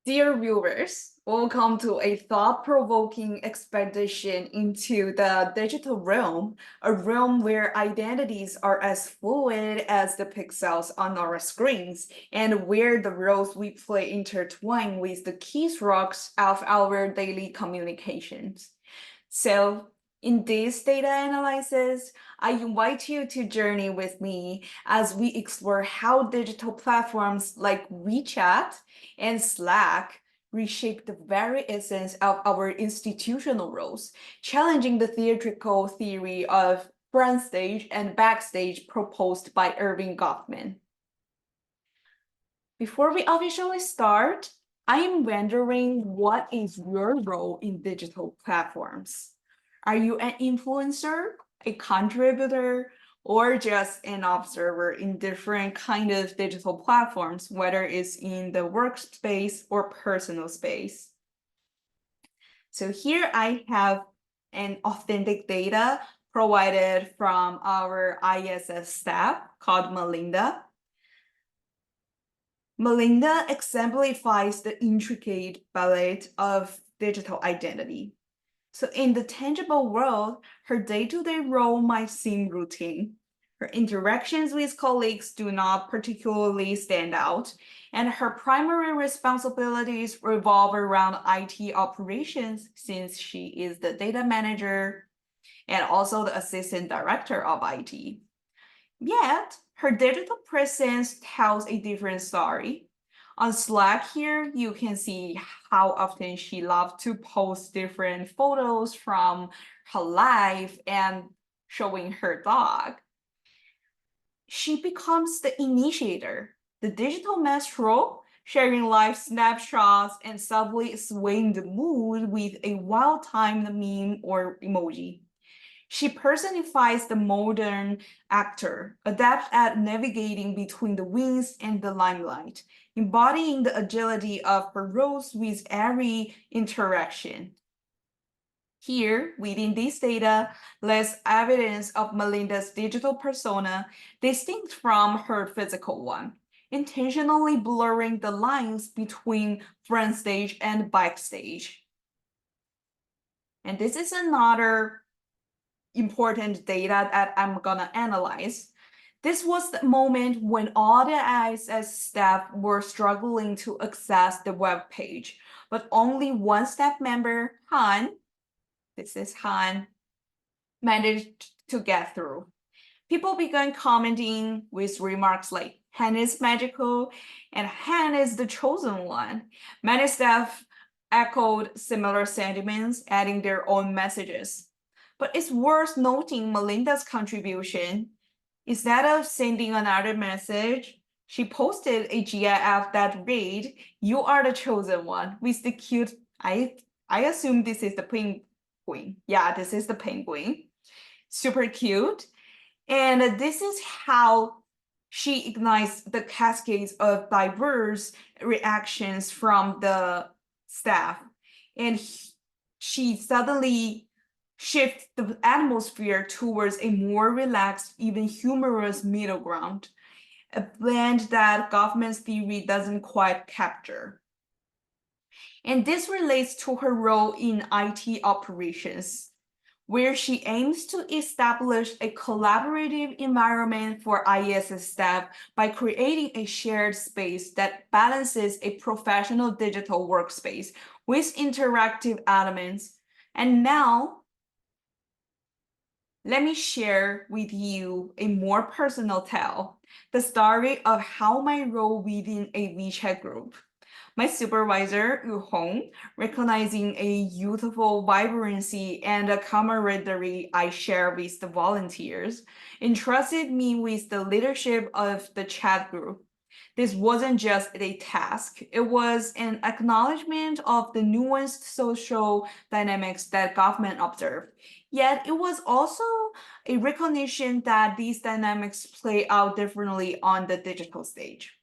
Dear viewers, welcome to a thought-provoking expedition into the digital realm, a realm where identities are as fluid as the pixels on our screens, and where the roles we play intertwine with the keystrokes of our daily communications. So, in this data analysis, I invite you to journey with me as we explore how digital platforms like WeChat and Slack reshape the very essence of our institutional roles, challenging the theatrical theory of front stage and backstage proposed by Irving Goffman. Before we officially start, I am wondering, what is your role in digital platforms? Are you an influencer, a contributor, or just an observer in different kind of digital platforms, whether it's in the workspace or personal space? So here I have an authentic data provided from our ISS staff called Melinda. Melinda exemplifies the intricate ballet of digital identity. So in the tangible world, her day-to-day role might seem routine. Her interactions with colleagues do not particularly stand out, and her primary responsibilities revolve around IT operations since she is the data manager and also the assistant director of IT. Yet, her digital presence tells a different story. On Slack here, you can see how often she loves to post different photos from her life and showing her dog. She becomes the initiator, the digital maestro, sharing live snapshots and subtly swaying the mood with a well-timed meme or emoji. She personifies the modern actor, adept at navigating between the wings and the limelight, embodying the agility of her roles with every interaction. Here, within this data, lies evidence of Melinda's digital persona distinct from her physical one, intentionally blurring the lines between front stage and backstage. And this is another important data that I'm gonna analyze. This was the moment when all the ISS staff were struggling to access the web page, but only one staff member, Han, this is Han, managed to get through. People began commenting with remarks like, Han is magical and Han is the chosen one. Many staff echoed similar sentiments, adding their own messages. But it's worth noting Melinda's contribution. Instead of sending another message, she posted a GIF that read, "You are the chosen one," with the cute, I assume this is the penguin. Yeah, this is the penguin. Super cute. And this is how she ignites the cascades of diverse reactions from the staff. And she suddenly shifts the atmosphere towards a more relaxed, even humorous middle ground, a blend that Goffman's theory doesn't quite capture. And this relates to her role in IT operations, where she aims to establish a collaborative environment for ISS staff by creating a shared space that balances a professional digital workspace with interactive elements. And now, let me share with you a more personal tale, the story of how my role within a WeChat group. My supervisor, Yu Hong, recognizing a youthful vibrancy and a camaraderie I share with the volunteers, entrusted me with the leadership of the chat group. This wasn't just a task, it was an acknowledgement of the nuanced social dynamics that Goffman observed. Yet it was also a recognition that these dynamics play out differently on the digital stage.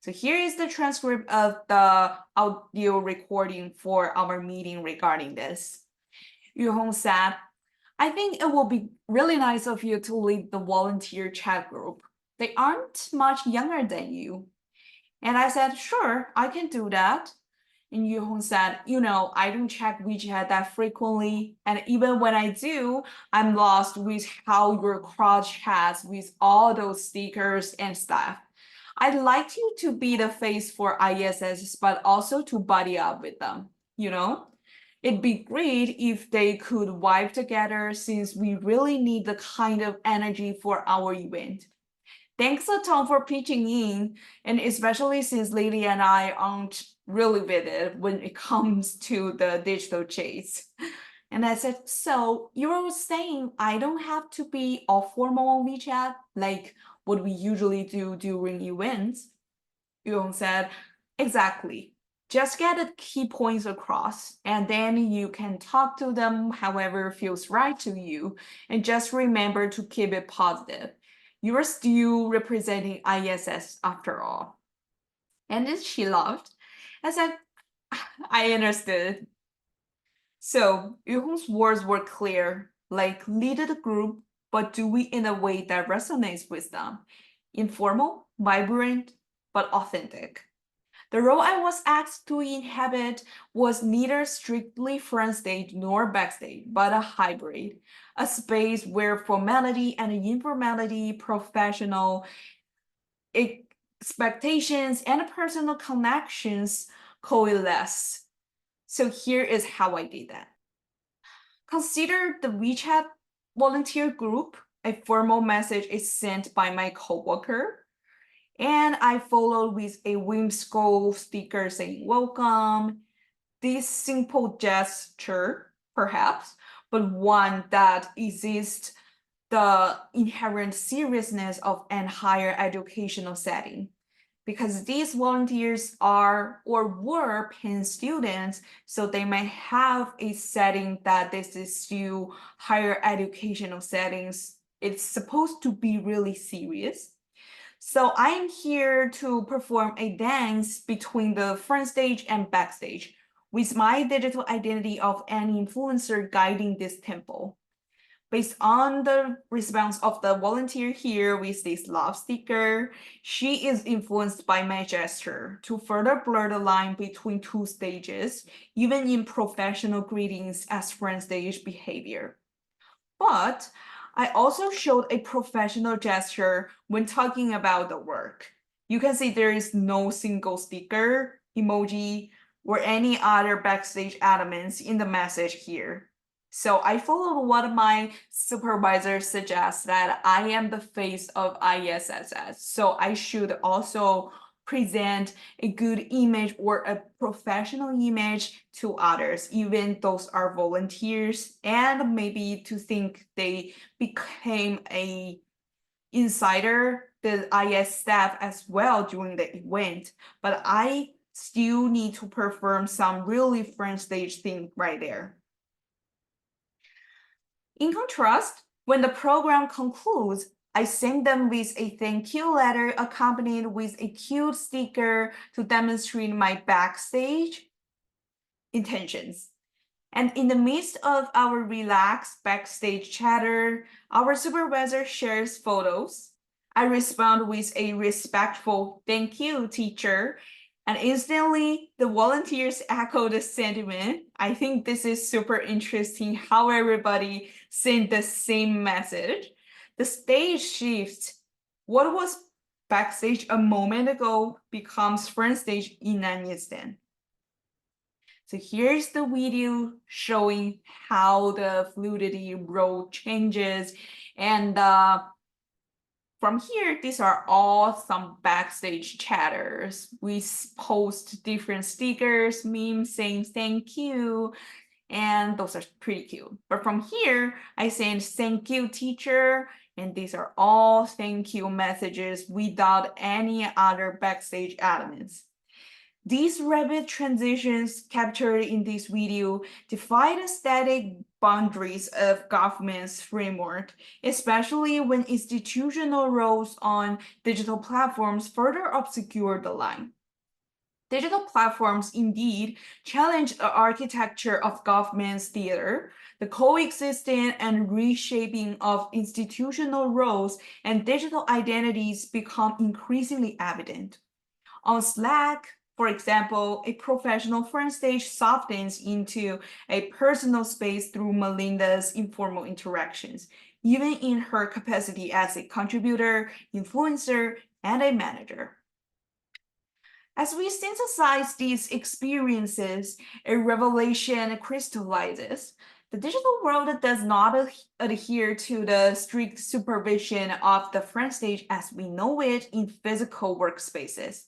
So here is the transcript of the audio recording for our meeting regarding this. Yu Hong said, "I think it will be really nice of you to lead the volunteer chat group. They aren't much younger than you." And I said, "Sure, I can do that." And Yuhong said, I don't check WeChat that frequently. And even when I do, I'm lost with how your crowd chats with all those stickers and stuff. I'd like you to be the face for ISS, but also to buddy up with them, It'd be great if they could vibe together since we really need the kind of energy for our event. Thanks a ton for pitching in, and especially since Lily and I aren't really with it when it comes to the digital chase. And I said, so you were saying I don't have to be all formal on WeChat, like what we usually do during events? Yuong said, exactly. Just get the key points across, and then you can talk to them however feels right to you, and just remember to keep it positive. You are still representing ISS after all. And then she laughed. I said, I understood. So Yuhong's words were clear, like lead the group, but do it in a way that resonates with them. Informal, vibrant, but authentic. The role I was asked to inhabit was neither strictly front stage nor backstage, but a hybrid, a space where formality and informality, professional expectations, and personal connections coalesce. So here is how I did that. Consider the WeChat volunteer group. A formal message is sent by my coworker, and I followed with a whimsical sticker saying welcome. This simple gesture, perhaps, but one that exists the inherent seriousness of an higher educational setting. Because these volunteers are or were Penn students, so they might have a setting that this is still higher educational settings. It's supposed to be really serious. So I'm here to perform a dance between the front stage and backstage with my digital identity of an influencer guiding this tempo. Based on the response of the volunteer here with this love sticker, she is influenced by my gesture to further blur the line between two stages, even in professional greetings as front stage behavior. But I also showed a professional gesture when talking about the work. You can see there is no single sticker, emoji, or any other backstage elements in the message here. So I followed what my supervisor suggests that I am the face of ISSS. So I should also present a good image or a professional image to others, even those are volunteers, and maybe to think they became a insider, the IS staff as well during the event. But I still need to perform some really front stage thing right there. In contrast, when the program concludes, I send them with a thank you letter accompanied with a cute sticker to demonstrate my backstage intentions. And in the midst of our relaxed backstage chatter, our supervisor shares photos. I respond with a respectful thank you, teacher. And instantly, the volunteers echo the sentiment. I think this is super interesting how everybody sent the same message. The stage shifts. What was backstage a moment ago becomes front stage in an instant. So here's the video showing how the fluidity role changes. And from here, these are all some backstage chatters. We post different stickers, memes saying thank you, and those are pretty cute. But from here, I send thank you, teacher, and these are all thank you messages without any other backstage elements. These rapid transitions captured in this video defy the static boundaries of government's framework, especially when institutional roles on digital platforms further obscure the line. Digital platforms indeed challenge the architecture of government's theater. The coexisting and reshaping of institutional roles and digital identities become increasingly evident. On Slack, For example, a professional front stage softens into a personal space through Melinda's informal interactions, even in her capacity as a contributor, influencer, and a manager. As we synthesize these experiences, a revelation crystallizes. The digital world does not adhere to the strict supervision of the front stage as we know it in physical workspaces.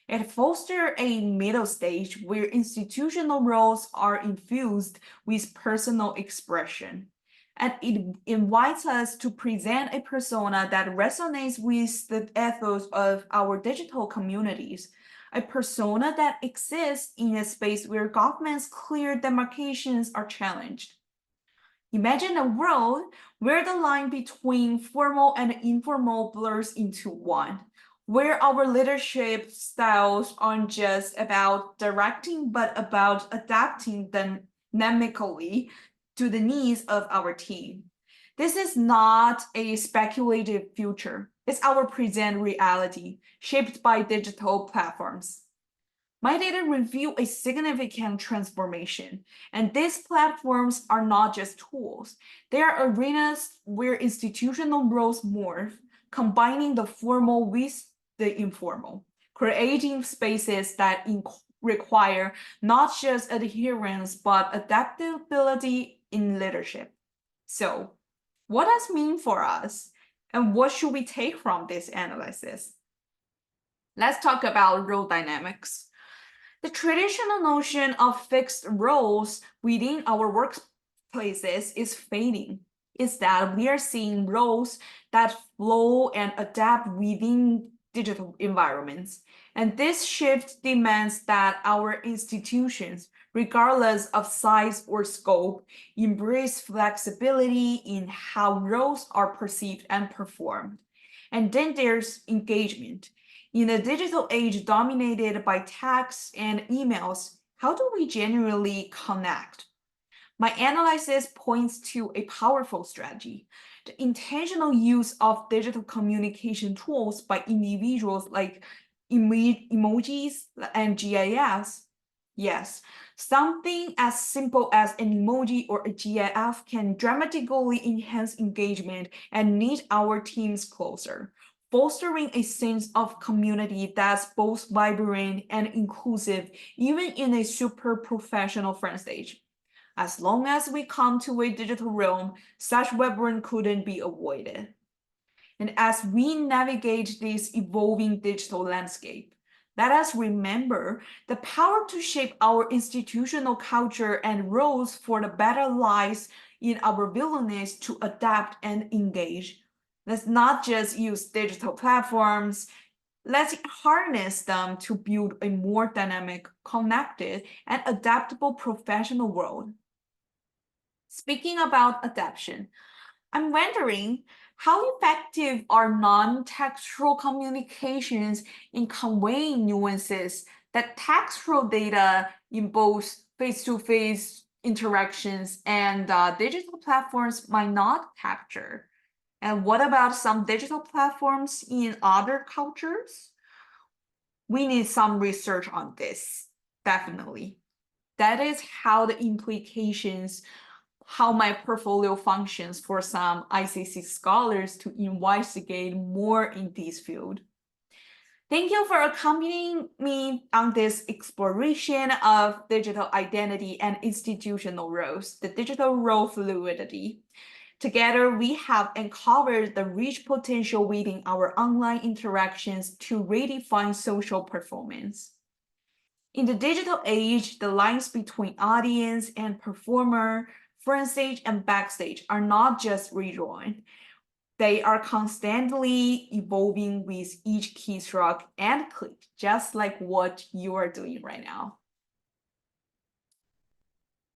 It fosters a middle stage where institutional roles are infused with personal expression. And it invites us to present a persona that resonates with the ethos of our digital communities, a persona that exists in a space where government's clear demarcations are challenged. Imagine a world where the line between formal and informal blurs into one, where our leadership styles aren't just about directing, but about adapting dynamically to the needs of our team. This is not a speculative future. It's our present reality, shaped by digital platforms. My data reveal a significant transformation, and these platforms are not just tools. They are arenas where institutional roles morph, combining the formal with the informal, creating spaces that require not just adherence, but adaptability in leadership. So, what does it mean for us? And what should we take from this analysis? Let's talk about role dynamics. The traditional notion of fixed roles within our workplaces is fading. Is that we are seeing roles that flow and adapt within digital environments. And this shift demands that our institutions, regardless of size or scope, embrace flexibility in how roles are perceived and performed. And then there's engagement. In a digital age dominated by texts and emails, how do we genuinely connect? My analysis points to a powerful strategy. The intentional use of digital communication tools by individuals like emojis and GIFs. Yes, something as simple as an emoji or a GIF can dramatically enhance engagement and knit our teams closer, fostering a sense of community that's both vibrant and inclusive, even in a super professional front stage. As long as we come to a digital realm, such vibrance couldn't be avoided. And as we navigate this evolving digital landscape, let us remember the power to shape our institutional culture and roles for the better lies in our willingness to adapt and engage. Let's not just use digital platforms. Let's harness them to build a more dynamic, connected, and adaptable professional world. Speaking about adaptation, I'm wondering how effective are non-textual communications in conveying nuances that textual data in both face-to-face interactions and digital platforms might not capture? And what about some digital platforms in other cultures? We need some research on this, definitely. That is how the implications, how my portfolio functions for some ICC scholars to investigate more in this field. Thank you for accompanying me on this exploration of digital identity and institutional roles, the digital role fluidity. Together, we have uncovered the rich potential within our online interactions to redefine social performance. In the digital age, the lines between audience and performer, front stage and backstage are not just rejoined. They are constantly evolving with each keystroke and click, just like what you are doing right now.